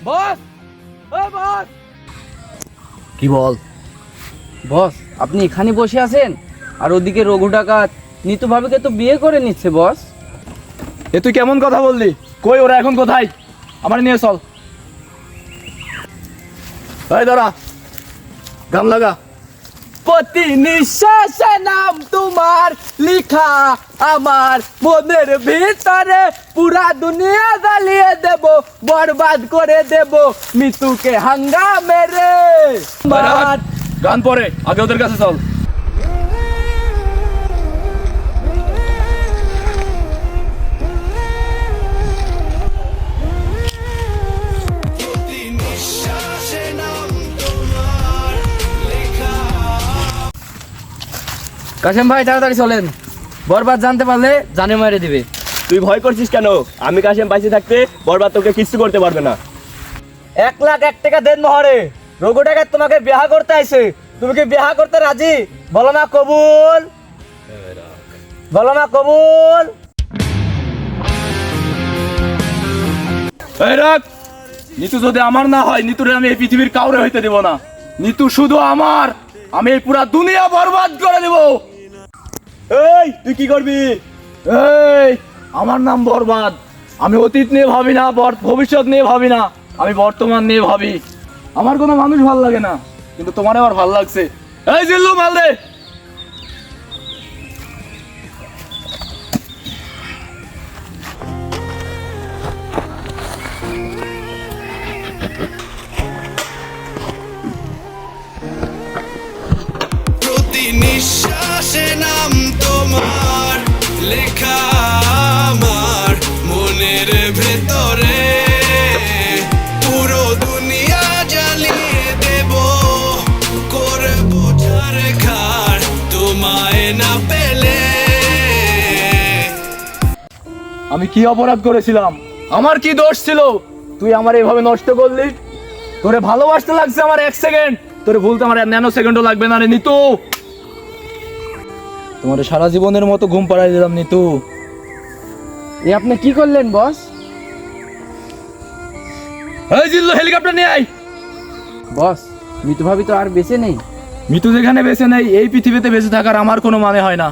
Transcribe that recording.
বস, ও বস। কি বল? বস, আপনি এখানে বসে আছেন আর ওদিকে রঘু ডাকাত নিতু ভাবিকে তো বিয়ে করে নিচ্ছে বস। এ তুই কেমন কথা বললি? কই ওরা এখন কোথায়? আমার নিয়ে চল। এই দাঁড়া, গান লাগা। প্রতি নিঃশ্বাসে নাম তোমার লিখা আমার মনের ভিতরে, পুরা দুনিয়া জ্বালিয়ে দেব, বরবাদ করে দেব মৃত্যুকে হাঙ্গা মেরে। গান পরে আগে ওদের কাছে চল। কাশেম ভাই তাড়াতাড়ি চলেন, বরবাদ জানতে পারলে জানে মারে দিবে। তুই ভয় করছিস কেন? আমি কাশেম বাইসে থাকতে বরবাদ তোকে কিচ্ছু করতে পারবে না। 1,00,000 টাকা দেন মহরে, রঘু ডাকাত তোমাকে বিয়া করতে আইছে। তুমি কি বিয়া করতে রাজি? বলো না কবুল, বলো না কবুল। এই রাখ, নিতু যদি আমার না হয়, নিতুরে আমি এই পৃথিবীর কাউরে হইতে দেব না। নিতু শুধু আমার, আমি এই পুরা দুনিয়া বরবাদ করে দেব। এই তুই কি করবি? এই আমার নাম বরবাদ। আমি অতীত নিয়ে ভাবি না, ভবিষ্যৎ নিয়ে ভাবি না, আমি বর্তমান নিয়ে ভাবি। আমার কোনো মানুষ ভাল লাগে না, কিন্তু তোমার আবার ভাল লাগছে। এই জিল্লু, মাল দে। প্রতি নিঃশ্বাসে নাম তোমার লেখা আমার মনের ভেতরে, পুরো দুনিয়া জ্বালিয়ে দেব, করে বোঝার খার তোমায় না পেলে। আমি কি অপরাধ করেছিলাম? আমার কি দোষ ছিল তুই আমার এইভাবে নষ্ট করলি? তোরে ভালোবাসতে লাগছে আমার 1 সেকেন্ড, তোরে ভুলতে আমার 1 ন্যানো সেকেন্ডও লাগবে না রে নিতু। তোমার সারা জীবনের মতো ঘুম পাড়াই দিলাম নিতু। এ আপনি কি করলেন বস? এই জিল্লু, হেলিকপ্টার নিয়ে আয়। বস, মৃত্যু ভাবি তো আর বেঁচে নেই। মিতু যেখানে বেঁচে নেই, এই পৃথিবীতে বেঁচে থাকার আমার কোনো মানে হয় না।